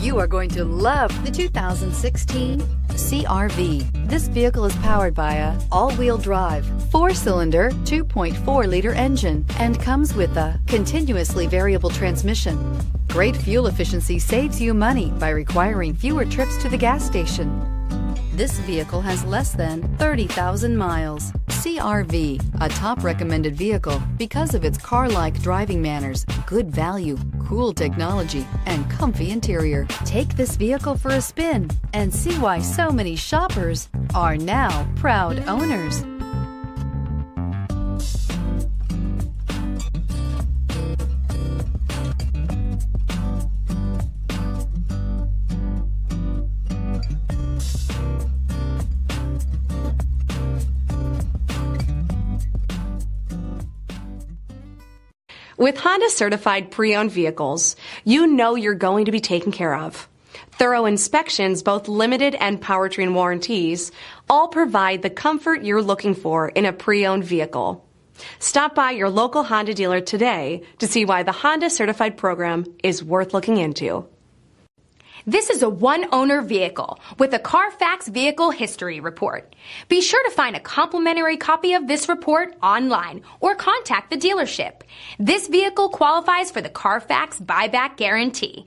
You are going to love the 2016 CR-V. This vehicle is powered by a all-wheel drive, 4-cylinder, 2.4-liter engine and comes with a continuously variable transmission. Great fuel efficiency saves you money by requiring fewer trips to the gas station. This vehicle has less than 30,000 miles. CR-V, a top recommended vehicle because of its car-like driving manners, good value, cool technology, and comfy interior. Take this vehicle for a spin and see why so many shoppers are now proud owners. With Honda certified pre-owned vehicles, you know you're going to be taken care of. Thorough inspections, both limited and powertrain warranties, all provide the comfort you're looking for in a pre-owned vehicle. Stop by your local Honda dealer today to see why the Honda certified program is worth looking into. This is a one-owner vehicle with a CARFAX Vehicle History Report. Be sure to find a complimentary copy of this report online or contact the dealership. This vehicle qualifies for the CARFAX Buyback Guarantee.